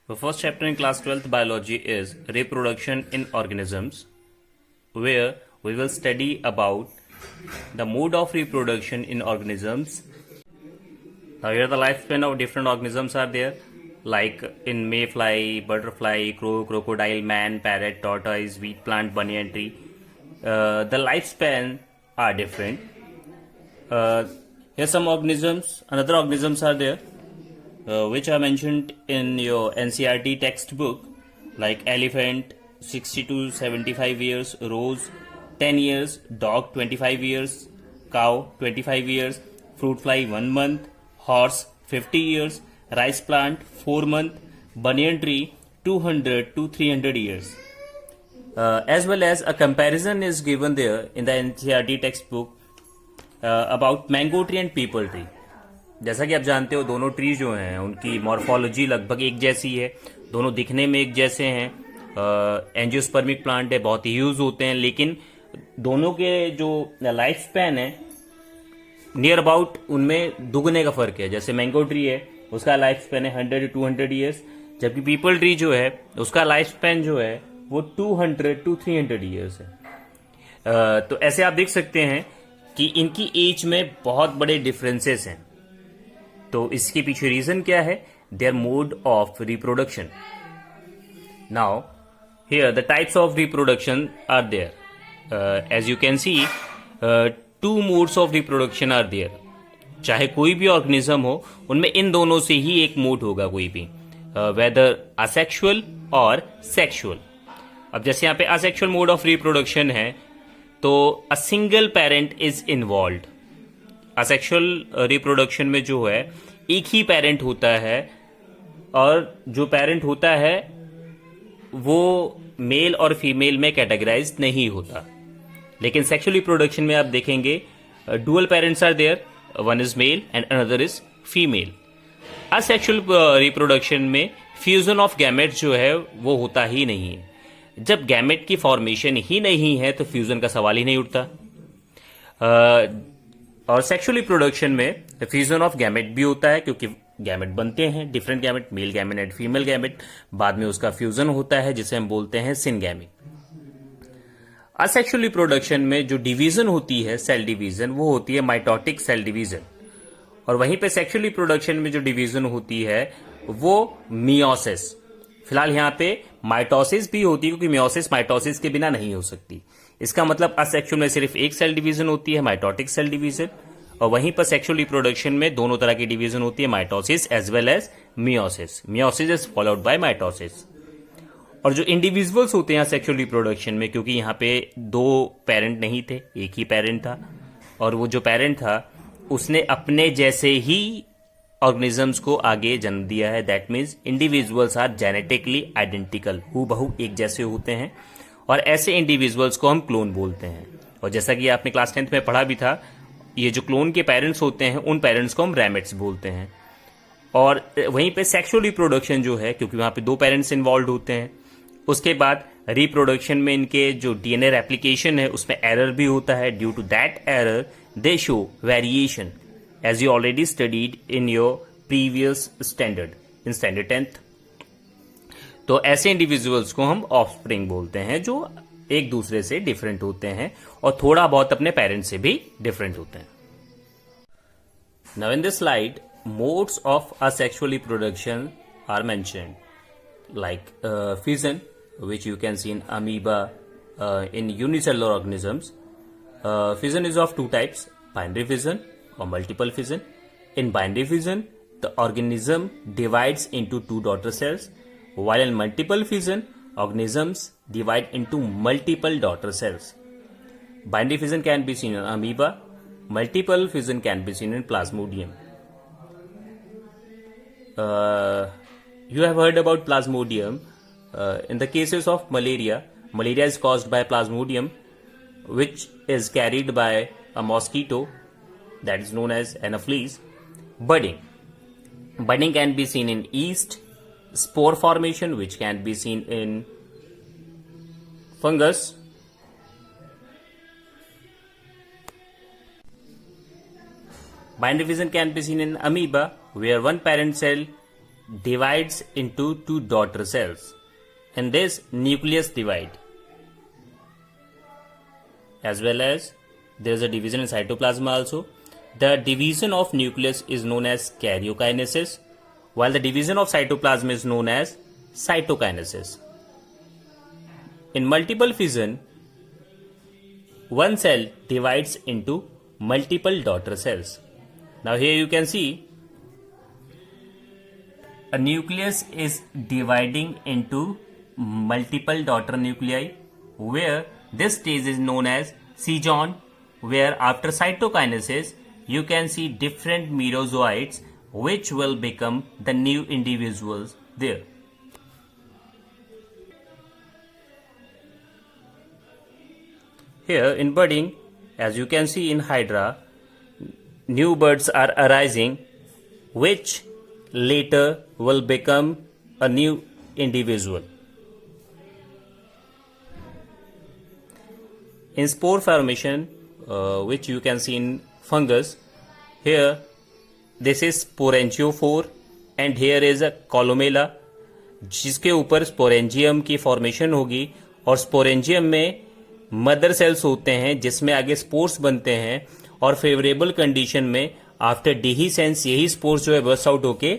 The first chapter in class 12th biology is reproduction in organisms, where we will study about the mode of reproduction in organisms. Now here the lifespan of different organisms are there, like in mayfly, butterfly, crow, crocodile, man, parrot, tortoise, wheat plant, banyan tree. The lifespan are different. Here some organisms, another organisms are there, which are mentioned in your NCERT textbook, like elephant 60 to 75 years, rose 10 years, dog 25 years, cow 25 years, fruit fly 1 month, horse 50 years, rice plant 4 months, banyan tree 200 to 300 years. As well as a comparison is given there in the NCERT textbook about mango tree and peepal tree. जैसा कि आप जानते हो दोनों tree जो हैं उनकी morphology लगभग एक जैसी है, दोनों दिखने में एक जैसे हैं. एंजियोस्पर्मिक प्लांट है, बहुत ही यूज होते हैं, लेकिन दोनों के जो लाइफ स्पैन है नियर अबाउट उनमें दुगने का फर्क है. जैसे मैंगो ट्री है उसका लाइफ स्पैन है 100 टू 200 ईयर्स, जबकि पीपल ट्री जो है उसका लाइफ स्पैन जो है वो 200 टू 300 ईयर्स है. तो ऐसे आप देख सकते हैं कि इनकी एज में बहुत बड़े डिफरेंसेस हैं. तो इसके पीछे रीजन क्या है? There mode of reproduction. Now here the types of reproduction are there. As you can see, two modes of reproduction are there. चाहे कोई भी ऑर्गेनिज्म हो उनमें इन दोनों से ही एक मोड होगा कोई भी, वेदर असेक्सुअल और सेक्सुअल. अब जैसे यहाँ पे असेक्सुअल मोड ऑफ रिप्रोडक्शन है तो a single parent is involve. Asexual reproduction में जो है एक ही पेरेंट होता है, और जो पेरेंट होता है वो मेल और फीमेल में कैटेगराइज नहीं होता. लेकिन सेक्सुअल रिप्रोडक्शन में आप देखेंगे dual parents are there, one is male and another is female. Asexual reproduction में फ्यूजन ऑफ गैमेट्स जो है वो होता ही नहीं है. जब गैमेट की फॉर्मेशन ही नहीं है तो फ्यूजन का सवाल ही नहीं उठता. और सेक्सुअल रिप्रोडक्शन में फ्यूजन ऑफ गैमेट भी होता है, क्योंकि गैमेट बनते हैं different gamete, male gamete and female gamete, बाद में उसका फ्यूजन होता है जिसे हम बोलते हैं सिनगैमी. असेक्सुअल रिप्रोडक्शन में जो डिवीजन होती है, सेल डिवीजन, वो होती है माइटोटिक सेल डिवीजन. और वहीं पे सेक्सुअल रिप्रोडक्शन में जो डिवीजन होती है वो मियोसिस. फिलहाल यहाँ पे माइटोसिस भी होती है, क्योंकि मियोसिस माइटोसिस के बिना नहीं हो सकती. इसका मतलब असेक्सुअल में सिर्फ एक सेल डिवीजन होती है, माइटोटिक सेल डिवीजन, और वहीं पर सेक्सुअल रिप्रोडक्शन में दोनों तरह की डिवीजन होती है, mitosis as well as meiosis. Meiosis is followed by mitosis. और जो इंडिविजुअल्स होते हैं सेक्सुअल रिप्रोडक्शन में, क्योंकि यहाँ पे दो पेरेंट नहीं थे, एक ही पेरेंट था, और वो जो पेरेंट था उसने अपने जैसे ही ऑर्गेनिजम्स को आगे जन्म दिया है. That means individuals are genetically identical, हूबहू एक जैसे होते हैं, और ऐसे इंडिविजुअल्स को हम क्लोन बोलते हैं. और जैसा कि आपने क्लास 10th में पढ़ा भी था, ये जो क्लोन के पेरेंट्स होते हैं उन पेरेंट्स को हम रैमेट्स बोलते हैं. और वहीं पे सेक्सुअल रिप्रोडक्शन जो है, क्योंकि वहां पे दो पेरेंट्स इन्वॉल्व होते हैं, उसके बाद रिप्रोडक्शन में इनके जो डीएनए रेप्लिकेशन है उसमें एरर भी होता है. Due to that error they show variation, as you already studied in your previous standard, in standard 10th. तो ऐसे इंडिविजुअल्स को हम ऑफस्प्रिंग बोलते हैं, जो एक दूसरे से डिफरेंट होते हैं और थोड़ा बहुत अपने पेरेंट्स से भी डिफरेंट होते हैं. Now in this slide modes of asexual reproduction are mentioned, like fission, which you can see in amoeba, in unicellular organisms. Fission is of two types, binary fission or multiple fission. In binary fission, the organism divides into two daughter cells, while in multiple fission, organisms divide into multiple daughter cells. Binary fission can be seen in amoeba, multiple fission can be seen in Plasmodium. You have heard about Plasmodium. In the cases of malaria, malaria is caused by Plasmodium, which is carried by a mosquito that is known as Anopheles. Budding can be seen in yeast. Spore formation, which can be seen in fungus. Binary fission can be seen in amoeba, where one parent cell divides into two daughter cells. In this, nucleus divide. As well as there is a division in cytoplasm also. The division of nucleus is known as karyokinesis, while the division of cytoplasm is known as cytokinesis. In multiple fission, one cell divides into multiple daughter cells. Now here you can see a nucleus is dividing into multiple daughter nuclei, where this stage is known as seijon, where after cytokinesis you can see different merozoites which will become the new individuals there. Here in budding, as you can see in Hydra, new buds are arising which later will become a new individual. In spore formation, which you can see in fungus, here this is sporangiophore and here is a columella, जिसके ऊपर sporangium की formation होगी और sporangium में mother cells होते हैं जिसमें आगे स्पोर्स बनते हैं और फेवरेबल कंडीशन में आफ्टर डिहीसेंस यही स्पोर्स जो है बर्स्ट आउट होके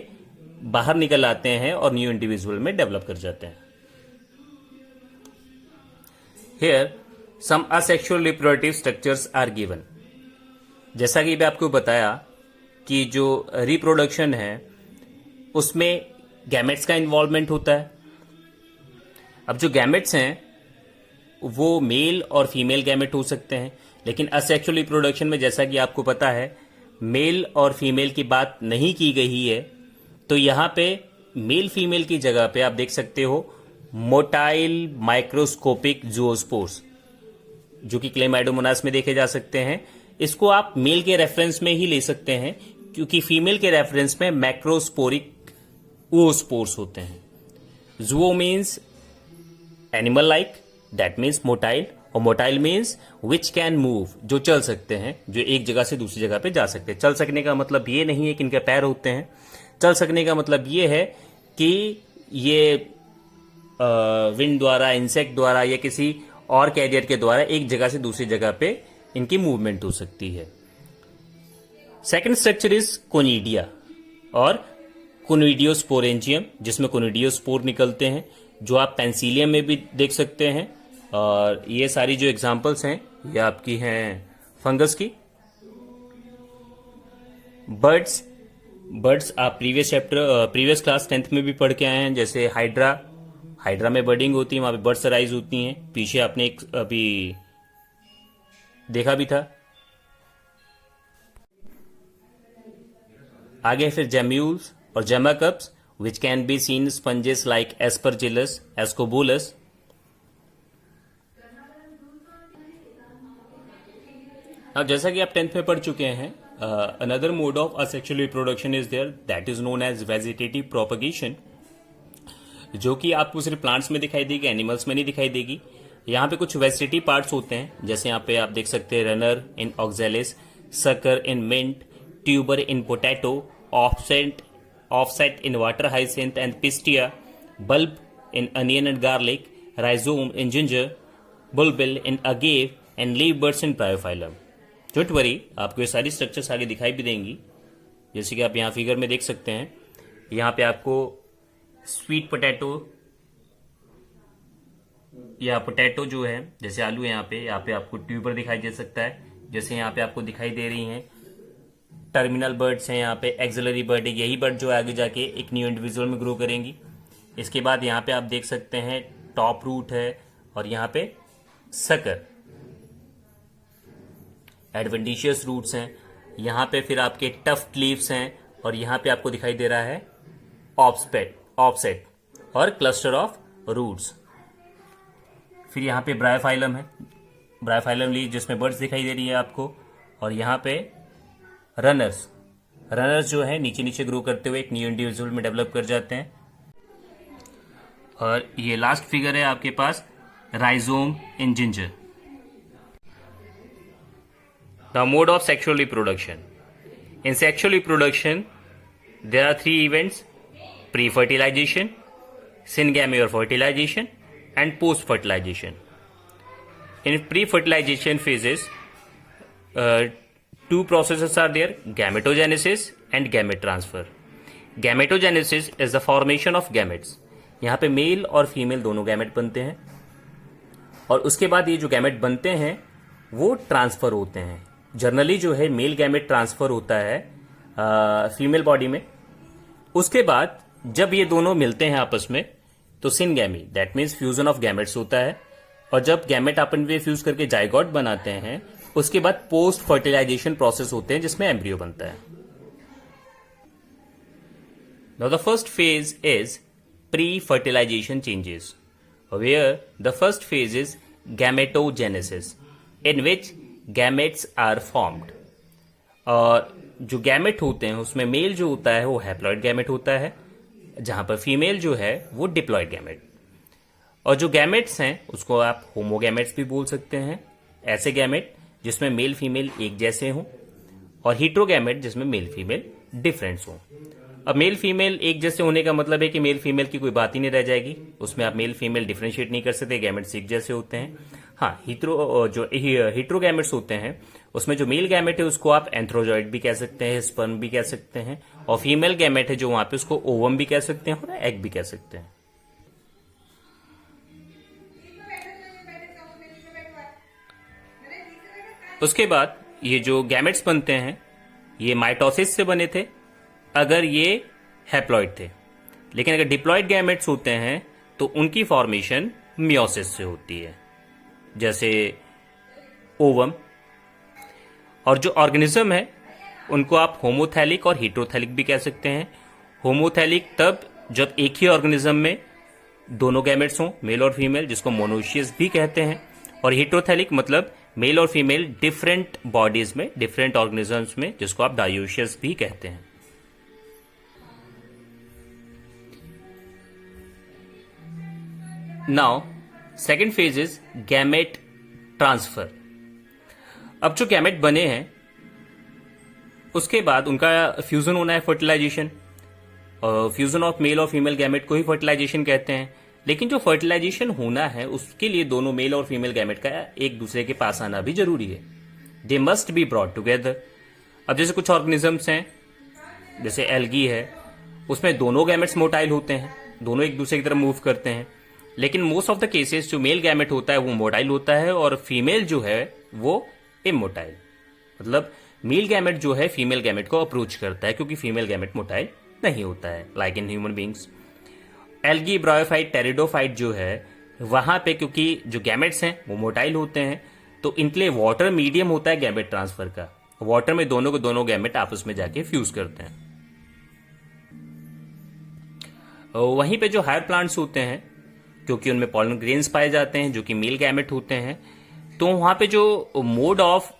बाहर निकल आते हैं और न्यू इंडिविजुअल में डेवलप कर जाते हैं. Here some asexual reproductive structures are given. जैसा कि मैं आपको बताया कि जो रिप्रोडक्शन है उसमें गैमेट्स का इन्वॉल्वमेंट होता है. अब जो गैमेट्स हैं वो मेल और फीमेल गैमेट हो सकते हैं, लेकिन असेक्सुअल रिप्रोडक्शन में जैसा कि आपको पता है मेल और फीमेल की बात नहीं की गई है. तो यहाँ पे मेल फीमेल की जगह पे आप देख सकते हो मोटाइल माइक्रोस्कोपिक जूओस्पोर्स जो कि क्लेमाइडोमोनास में देखे जा सकते हैं. इसको आप मेल के रेफरेंस में ही ले सकते हैं क्योंकि फीमेल के रेफरेंस में मैक्रोस्पोरिक ओस्पोर्स होते हैं. Zoo means animal like, that means motile, और motile means which can move, जो चल सकते हैं, जो एक जगह से दूसरी जगह पे जा सकते हैं. चल सकने का मतलब ये नहीं है कि इनके पैर होते हैं. चल सकने का मतलब ये है कि ये विंड द्वारा, इंसेक्ट द्वारा या किसी और कैरियर के द्वारा एक जगह से दूसरी जगह पे इनकी मूवमेंट हो सकती है. सेकंड स्ट्रक्चर इज कोनिडिया और कोनिडियोस्पोरेंजियम, जिसमें कोनिडियोस्पोर निकलते हैं जो आप पेंसिलियम में भी देख सकते हैं. और ये सारी जो एग्जांपल्स हैं ये आपकी हैं फंगस की. बर्ड्स आप प्रीवियस क्लास 10th में भी पढ़ के आए हैं. जैसे हाइड्रा में बर्डिंग होती है, वहां पे बर्ड्स राइज होती हैं. पीछे आपने एक अभी देखा भी था. आगे फिर जेम्यूल्स और जेमाकप्स which can be seen sponges like Aspergillus, Ascobolus. अब जैसा कि आप 10th में पढ़ चुके हैं, another mode of asexual reproduction is there that is known as vegetative propagation, जो कि आपको सिर्फ प्लांट्स में दिखाई देगी, एनिमल्स में नहीं दिखाई देगी. यहाँ पे कुछ वेजिटेटिव पार्ट्स होते हैं, जैसे यहाँ पे आप देख सकते हैं runner in oxalis, sucker in mint, tuber in potato, offset in water hyacinth and pistia, bulb in onion and garlic, rhizome in ginger, bulbil in agave and leaf buds in bryophyllum. Don't worry, आपको ये सारी structures आगे दिखाई भी देंगी, जैसे कि आप यहाँ फिगर में देख सकते हैं. यहाँ पे आपको स्वीट पोटैटो या पोटैटो जो है, जैसे आलू है, यहाँ पे आपको ट्यूबर दिखाई दे सकता है, जैसे यहाँ पे आपको दिखाई दे रही हैं. टर्मिनल बर्ड्स हैं, यहाँ पे एक्सिलरी बर्ड है, यही बर्ड जो आगे जाके एक न्यू इंडिविजुअल में ग्रो करेंगी. इसके बाद यहाँ पे आप देख सकते हैं टॉप रूट है और यहाँ पे सकर, एडवेंटिशियस रूट्स हैं. यहाँ पे फिर आपके टफ्ट लीव्स हैं और यहाँ पे आपको दिखाई दे रहा है ऑफसेट और क्लस्टर ऑफ रूट्स. फिर यहाँ पे ब्रायोफाइलम है, ब्रायोफाइलम लीव जिसमें बर्ड्स दिखाई दे रही है आपको. और यहाँ पे रनर्स जो है नीचे नीचे ग्रो करते हुए एक न्यू इंडिविजुअल में डेवलप कर जाते हैं. और ये लास्ट फिगर है आपके पास rhizome in ginger. The mode of sexual reproduction. In sexual reproduction there are 3 events: pre-fertilization, syngamy or fertilization, and post-fertilization. In pre-fertilization phases, two processes are there: gametogenesis and gamete transfer. Gametogenesis is the formation of gametes. यहाँ पे mail और female दोनों gamete बनते हैं, और उसके बाद ये जो गैमेट बनते हैं वो ट्रांसफर होते हैं. जनरली जो है मेल गैमेट ट्रांसफर होता है फीमेल बॉडी में. उसके बाद जब ये दोनों मिलते हैं आपस में तो syngamy, that means fusion of gametes होता है. और जब गैमेट आपस में फ्यूज करके जाइगोट बनाते हैं, उसके बाद पोस्ट फर्टिलाइजेशन प्रोसेस होते हैं जिसमें एम्ब्रियो बनता है. Now the first phase is pre-fertilization changes, where the first phase is gametogenesis, in which gametes are formed. और जो गैमेट होते हैं उसमें मेल जो होता है वो हैप्लॉइड गैमेट होता है, जहां पर फीमेल जो है वो डिप्लॉइड गैमेट. और जो गैमेट्स हैं उसको आप होमोगैमेट्स भी बोल सकते हैं, ऐसे गैमेट जिसमें मेल फीमेल एक जैसे हों, और हीट्रोगैमेट जिसमें मेल फीमेल डिफरेंट्स हों. अब मेल फीमेल एक जैसे होने का मतलब है कि मेल फीमेल की कोई बात ही नहीं रह जाएगी, उसमें आप मेल फीमेल डिफरेंशिएट नहीं कर सकते, गैमेट्स एक जैसे होते हैं. हाँ, हीट्रोगैमेट्स होते हैं उसमें जो मेल गैमेट है उसको आप एंथ्रोजॉइड भी कह सकते हैं, स्पर्म भी कह सकते हैं, और फीमेल गैमेट है जो वहां पे उसको ओवम भी कह सकते हैं और एग भी कह सकते हैं. उसके बाद ये जो गैमेट्स बनते हैं ये माइटोसिस से बने थे अगर ये हैप्लॉइड थे, लेकिन अगर डिप्लॉइड गैमेट्स होते हैं तो उनकी फॉर्मेशन मियोसिस से होती है, जैसे ओवम. और जो ऑर्गेनिज्म है उनको आप होमोथैलिक और हीट्रोथैलिक भी कह सकते हैं. होमोथैलिक तब जब एक ही ऑर्गेनिज्म में दोनों गैमेट्स हों, मेल और फीमेल, जिसको मोनोशियस भी कहते हैं. और हीट्रोथैलिक मतलब मेल और फीमेल डिफरेंट बॉडीज में, डिफरेंट ऑर्गेनिजम्स में, जिसको आप डायोशियस भी कहते हैं. Now second phase is gamete transfer. अब जो गैमेट बने हैं उसके बाद उनका फ्यूजन होना है, फर्टिलाइजेशन. फ्यूजन ऑफ मेल और फीमेल गैमेट को ही फर्टिलाइजेशन कहते हैं. लेकिन जो फर्टिलाइजेशन होना है उसके लिए दोनों मेल और फीमेल गैमेट का एक दूसरे के पास आना भी जरूरी है. They must be brought together. अब जैसे कुछ ऑर्गेनिजम्स हैं, जैसे एल्गी है, उसमें दोनों गैमेट्स मोटाइल होते हैं, दोनों एक दूसरे की तरफ मूव करते हैं. लेकिन मोस्ट ऑफ द केसेस जो मेल गैमेट होता है वो मोटाइल होता है और फीमेल जो है वो इमोटाइल. मतलब मेल गैमेट जो है फीमेल गैमेट को अप्रोच करता है क्योंकि फीमेल गैमेट मोटाइल नहीं होता है, like in human beings. Algae, bryophyte, pteridophyte जो है वहां पे क्योंकि जो गैमेट्स हैं वो मोटाइल होते हैं तो इनके लिए वाटर मीडियम होता है गैमेट ट्रांसफर का. वाटर में दोनों के दोनों गैमेट आपस में जाके फ्यूज करते हैं. वहीं पे जो हायर प्लांट्स होते हैं, क्योंकि उनमें पॉलन ग्रेन्स पाए जाते हैं जो कि मेल गैमेट होते हैं, तो वहां पे जो mode of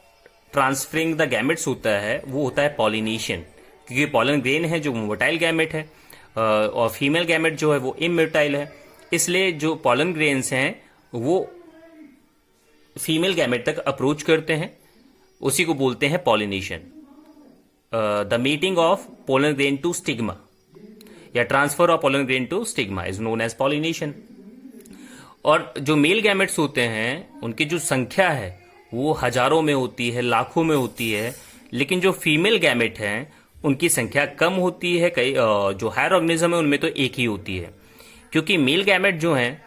transferring the gametes होता है वो होता है पॉलिनेशन. क्योंकि पॉलन ग्रेन है जो मोटाइल गैमेट है और फीमेल गैमेट जो है वो इमोटाइल है, इसलिए जो पॉलन ग्रेन्स हैं वो फीमेल गैमेट तक अप्रोच करते हैं, उसी को बोलते हैं pollination. The meeting of pollen grain to stigma या transfer of pollen grain to stigma is known as pollination. और जो मेल गैमेट्स होते हैं उनकी जो संख्या है वो हजारों में होती है, लाखों में होती है, लेकिन जो फीमेल गैमेट हैं उनकी संख्या कम होती है. कई जो हायर ऑर्गेनिज्म है उनमें तो एक ही होती है, क्योंकि मेल गैमेट जो हैं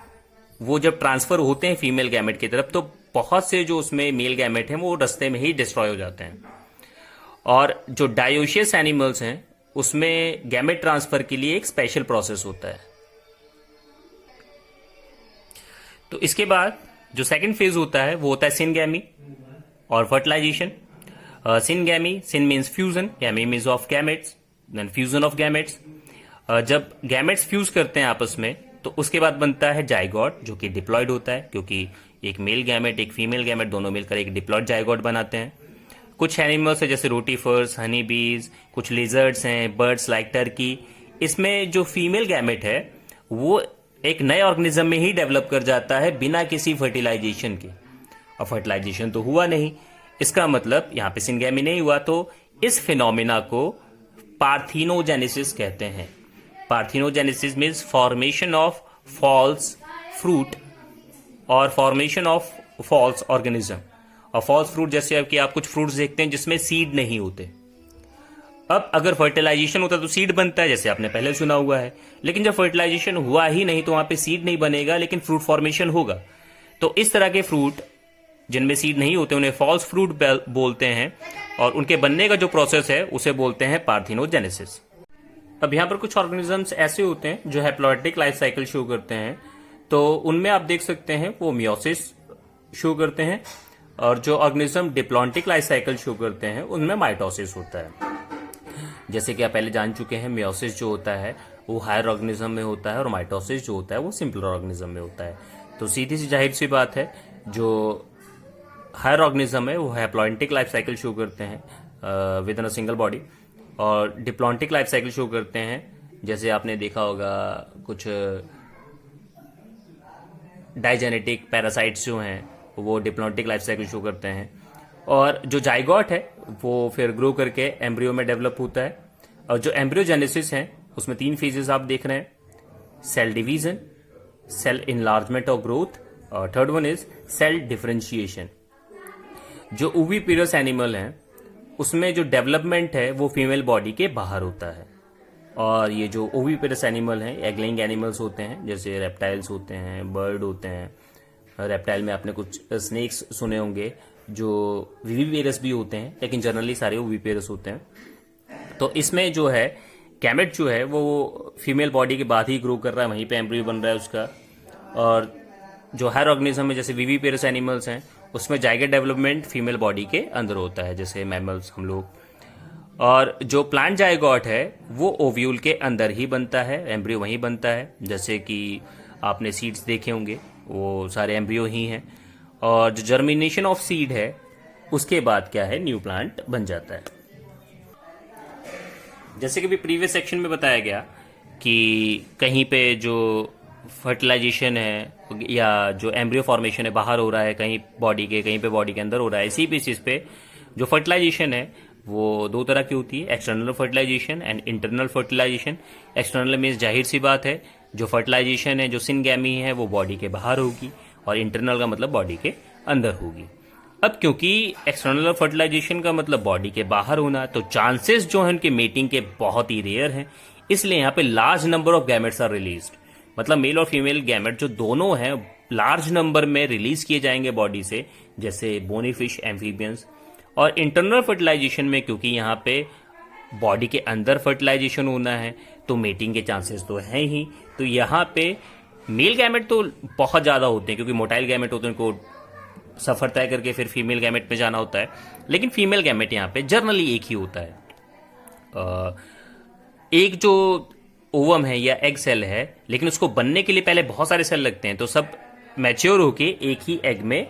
वो जब ट्रांसफर होते हैं फीमेल गैमेट की तरफ तो बहुत से जो उसमें मेल गैमेट हैं वो रास्ते में ही डिस्ट्रॉय हो जाते हैं. और जो डायोशियस एनिमल्स हैं उसमें गैमेट ट्रांसफर के लिए एक स्पेशल प्रोसेस होता है. तो इसके बाद जो सेकंड फेज होता है वो होता है सिनगैमी और fertilisation. Syngamy, syn means fusion, gamy means of gametes, then fusion of gametes. जब गैमेट्स फ्यूज करते हैं आपस में तो उसके बाद बनता है जाइगोट जो कि डिप्लॉयड होता है, क्योंकि एक मेल गैमेट एक फीमेल गैमेट दोनों मिलकर एक डिप्लॉयड जाइगोट बनाते हैं. कुछ एनिमल्स है जैसे रोटीफर्स, हनी बीज, कुछ लिजर्ड्स हैं, बर्ड्स लाइक टर्की, इसमें जो फीमेल गैमेट है वो एक नए ऑर्गेनिज्म में ही डेवलप कर जाता है बिना किसी फर्टिलाइजेशन के. और फर्टिलाइजेशन तो हुआ नहीं, इसका मतलब यहां पे सिनगैमी नहीं हुआ, तो इस फिनोमिना को पार्थिनोजेनेसिस कहते हैं. Parthenogenesis means formation of false fruit और फॉर्मेशन ऑफ फॉल्स ऑर्गेनिज्म। और फॉल्स फ्रूट जैसे कि आप कुछ फ्रूट्स देखते हैं जिसमें सीड नहीं होते। अब अगर फर्टिलाइजेशन होता तो सीड बनता है, जैसे आपने पहले सुना हुआ है, लेकिन जब फर्टिलाइजेशन हुआ ही नहीं तो वहां पे सीड नहीं बनेगा लेकिन फ्रूट फॉर्मेशन होगा। तो इस तरह के फ्रूट जिनमें सीड नहीं होते उन्हें फॉल्स फ्रूट बोलते हैं, और उनके बनने का जो प्रोसेस है उसे बोलते हैं पार्थिनोजेनेसिस। अब यहाँ पर कुछ ऑर्गेनिजम्स ऐसे होते हैं जो हैप्लॉइडिक लाइफ साइकिल शो करते हैं, तो उनमें आप देख सकते हैं वो मियोसिस शो करते हैं, और जो organism diplontic life cycle show करते हैं उनमें माइटोसिस होता है। जैसे कि आप पहले जान चुके हैं, मियोसिस जो होता है वो हायर ऑर्गेनिज्म में होता है और माइटोसिस जो होता है वो सिंपलर ऑर्गेनिज्म में होता है। तो सीधी सी जाहिर सी बात है, जो हायर ऑर्गेनिज्म है वो हैप्लॉइडिक लाइफ साइकिल शो करते हैं with in a single body, और डिप्लॉन्टिक लाइफ साइकिल शो करते हैं, जैसे आपने देखा होगा कुछ डाइजेनेटिक पैरासाइट्स जो हैं वो डिप्लॉन्टिक लाइफ साइकिल शो करते हैं। और जो जाइगोट है वो फिर ग्रो करके एम्ब्रियो में डेवलप होता है। और जो एम्ब्रियोजेनेसिस है उसमें 3 फेजेस आप देख रहे हैं, सेल डिवीजन, सेल इनलार्जमेंट और ग्रोथ, और third one is cell differentiation. जो ओविपेरस एनिमल है उसमें जो डेवलपमेंट है वो फीमेल बॉडी के बाहर होता है। और ये जो ओविपेरस एनिमल हैं, एग-लेइंग एनिमल्स होते हैं, जैसे रेप्टाइल्स होते हैं, बर्ड होते हैं। रेप्टाइल में आपने कुछ स्नेक्स सुने होंगे जो विविपेरस भी होते हैं, लेकिन जनरली सारे ओविपेरस होते हैं। तो इसमें जो है गैमेट जो है वो फीमेल बॉडी के बाद ही ग्रो कर रहा है, वहीं पे एम्ब्रियो बन रहा है उसका। और जो हायर ऑर्गेनिज्म में जैसे विविपेरस एनिमल्स हैं उसमें जाइगोट डेवलपमेंट फीमेल बॉडी के अंदर होता है, जैसे मैमल्स हम लोग। और जो प्लांट जाइगोट है वो ओव्यूल के अंदर ही बनता है, एम्ब्रियो वहीं बनता है। जैसे कि आपने सीड्स देखे होंगे वो सारे एम्ब्रियो ही हैं। और जो जर्मिनेशन ऑफ सीड है उसके बाद क्या है, न्यू प्लांट बन जाता है। जैसे कि भी प्रीवियस सेक्शन में बताया गया कि कहीं पे जो फर्टिलाइजेशन है या जो एम्ब्रियो फॉर्मेशन है बाहर हो रहा है, कहीं बॉडी के कहीं पे बॉडी के अंदर हो रहा है। इसी बेसिस पे जो फर्टिलाइजेशन है वो 2 तरह की होती है, external fertilisation and internal fertilisation. External means जाहिर सी बात है जो फर्टिलाइजेशन है, जो सिनगैमी है वो बॉडी के बाहर होगी, और इंटरनल का मतलब बॉडी के अंदर होगी। अब क्योंकि एक्सटर्नल फर्टिलाइजेशन का मतलब बॉडी के बाहर होना, तो चांसेस जो है उनके मेटिंग के बहुत ही रेयर हैं, इसलिए यहाँ पे large number of gametes are released. मतलब मेल और फीमेल गैमेट जो दोनों हैं लार्ज नंबर में रिलीज किए जाएंगे बॉडी से, जैसे बोनी फिश, एम्फीबियंस। और इंटरनल फर्टिलाइजेशन में क्योंकि यहाँ पे बॉडी के अंदर फर्टिलाइजेशन होना है तो मेटिंग के चांसेस तो हैं ही, तो यहाँ पे मेल गैमेट तो बहुत ज़्यादा होते हैं क्योंकि मोटाइल गैमेट होते हैं, उनको सफ़र तय करके फिर फीमेल गैमेट में जाना होता है। लेकिन फीमेल गैमेट यहाँ पे जर्नली एक ही होता है। एक जो ओवम है या एग सेल है, लेकिन उसको बनने के लिए पहले बहुत सारे सेल लगते हैं, तो सब मैच्योर होके एक ही एग में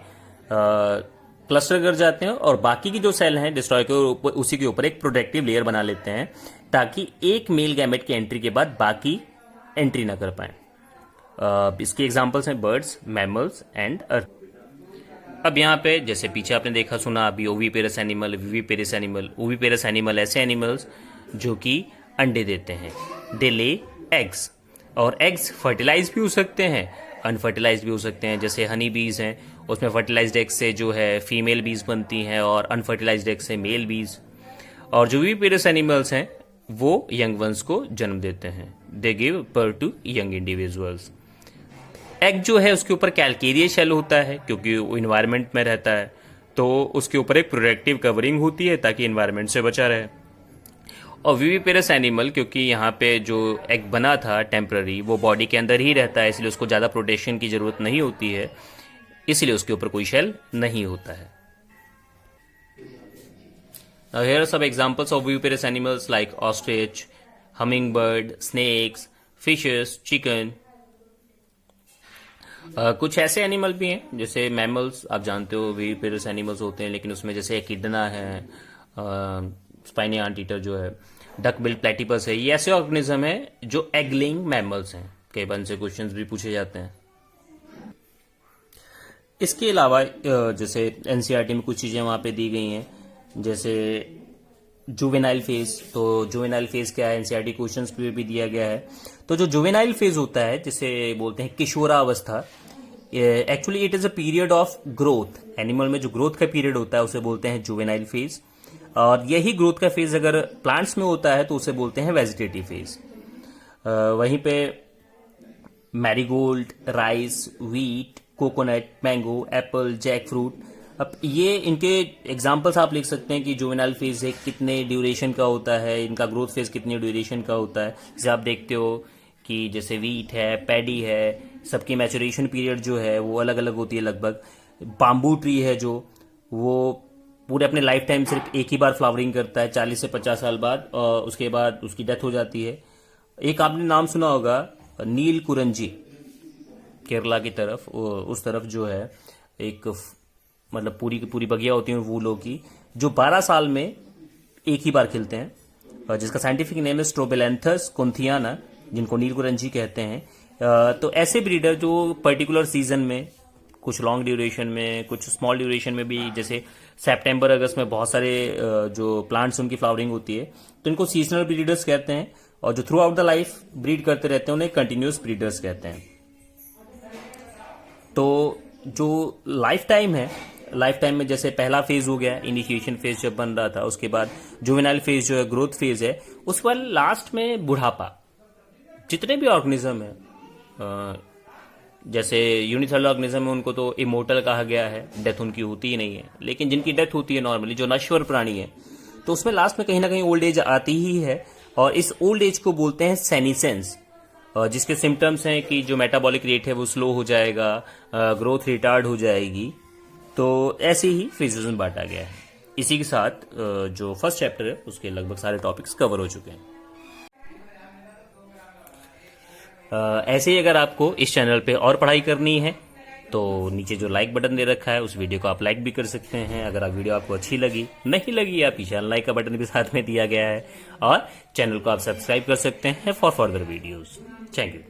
क्लस्टर कर जाते हैं, और बाकी की जो सेल हैं डिस्ट्रॉय के ऊपर उसी के ऊपर एक प्रोटेक्टिव लेयर बना लेते हैं, ताकि एक मेल गैमेट की एंट्री के बाद बाकी एंट्री ना कर पाए। इसके एग्जांपल्स हैं बर्ड्स, मैमल्स एंड अर्थ। अब यहाँ पे जैसे पीछे आपने देखा सुना अभी oviparous animal, viviparous animal. Oviparous animal ऐसे एनिमल्स जो कि अंडे देते हैं, दे ले एग्स, और एग्स फर्टिलाइज भी हो सकते हैं, अनफर्टिलाइज भी हो सकते हैं। जैसे हनी बीज हैं, उसमें फर्टिलाइज्ड एग से जो है फीमेल बीज बनती हैं और अनफर्टिलाइज्ड एग से मेल बीज। और जो विविपेरस एनिमल्स हैं वो यंग वंस को जन्म देते हैं, they give birth to young individuals. Egg जो है उसके ऊपर कैल्केरिया शेल होता है क्योंकि वो इन्वायरमेंट में रहता है, तो उसके ऊपर एक प्रोटेक्टिव कवरिंग होती है ताकि इन्वायरमेंट से बचा रहे। और विविपेरस एनिमल क्योंकि यहाँ पे जो एग बना था टेम्पररी वो बॉडी के अंदर ही रहता है, इसलिए उसको ज़्यादा प्रोटेक्शन की ज़रूरत नहीं होती है, इसलिए उसके ऊपर कोई शेल नहीं होता है। Now here are some examples of viviparous animals like ostrich, hummingbird, snakes, fishes, chicken. कुछ ऐसे एनिमल भी हैं जैसे मैमल्स, आप जानते हो विविपेरस एनिमल्स होते हैं, लेकिन उसमें जैसे एकिडना है, स्पाइनी एंटीटर जो है, डक बिल्ड प्लेटिपस है, ये ऐसे ऑर्गेनिज्म है जो एग लेइंग मैमल्स हैं। कई बार से क्वेश्चंस भी पूछे जाते हैं। इसके अलावा जैसे एनसीईआरटी में कुछ चीज़ें वहाँ पे दी गई हैं, जैसे जुवेनाइल फेज। तो जुवेनाइल फेज क्या है, एनसीईआरटी क्वेश्चंस पे भी दिया गया है। तो जो जुवेनाइल फेज होता है, जिसे बोलते हैं किशोरावस्था, actually it is a period of growth. Animal में जो ग्रोथ का पीरियड होता है उसे बोलते हैं जुवेनाइल फेज। और यही ग्रोथ का फेज अगर प्लांट्स में होता है तो उसे बोलते हैं वेजिटेटिव फेज। वहीं पे marigold, rice, wheat, coconut, mango, apple, jackfruit, अब ये इनके एग्जाम्पल्स आप लिख सकते हैं कि जुवेनाइल फेज है कितने ड्यूरेशन का होता है, इनका ग्रोथ फेज कितने ड्यूरेशन का होता है। जैसे आप देखते हो कि जैसे व्हीट है, पैडी है, सबकी मैचुरेशन पीरियड जो है वो अलग अलग होती है लगभग। बाम्बू ट्री है जो, वो पूरे अपने लाइफ टाइम सिर्फ एक ही बार फ्लावरिंग करता है 40 से 50 साल बाद, और उसके बाद उसकी डेथ हो जाती है। एक आपने नाम सुना होगा नील कुरंजी, केरला की तरफ, उस तरफ जो है एक मतलब पूरी की पूरी बगिया होती है फूलों की, जो 12 साल में एक ही बार खिलते हैं, और जिसका साइंटिफिक नेम है स्ट्रोबेलेंथस कुंथियाना, जिनको नील कुरंजी कहते हैं। तो ऐसे ब्रीडर जो पर्टिकुलर सीजन में, कुछ लॉन्ग ड्यूरेशन में, कुछ स्मॉल ड्यूरेशन में भी, जैसे सितंबर अगस्त में बहुत सारे जो प्लांट्स उनकी फ्लावरिंग होती है, तो इनको सीजनल ब्रीडर्स कहते हैं। और जो through out the life breed करते रहते हैं उन्हें कंटिन्यूस ब्रीडर्स कहते हैं। तो जो लाइफ टाइम है, लाइफ टाइम में जैसे पहला फेज हो गया इनिशिएशन फेज जब बन रहा था, उसके बाद जुवेनाइल फेज जो है ग्रोथ फेज है, उसके बाद लास्ट में बुढ़ापा। जितने भी ऑर्गेनिज्म है, जैसे यूनिसेलुलर ऑर्गेनिज्म है, उनको तो इमोर्टल कहा गया है, डेथ उनकी होती ही नहीं है। लेकिन जिनकी डेथ होती है नॉर्मली, जो नश्वर प्राणी है, तो उसमें लास्ट में कहीं ना कहीं ओल्ड एज आती ही है। और इस ओल्ड एज को बोलते हैं सेनिसेंस, जिसके सिम्टम्स हैं कि जो मेटाबॉलिक रेट है वो स्लो हो जाएगा, ग्रोथ रिटार्ड हो जाएगी। तो ऐसे ही फेजेस में बांटा गया है। इसी के साथ जो फर्स्ट चैप्टर है उसके लगभग सारे टॉपिक्स कवर हो चुके हैं। ऐसे ही अगर आपको इस चैनल पे और पढ़ाई करनी है तो नीचे जो लाइक बटन दे रखा है उस वीडियो को आप लाइक भी कर सकते हैं। अगर आप वीडियो आपको अच्छी लगी, नहीं लगी, या पीछे लाइक का बटन भी साथ में दिया गया है। और चैनल को आप सब्सक्राइब कर सकते हैं for further videos. Thank you.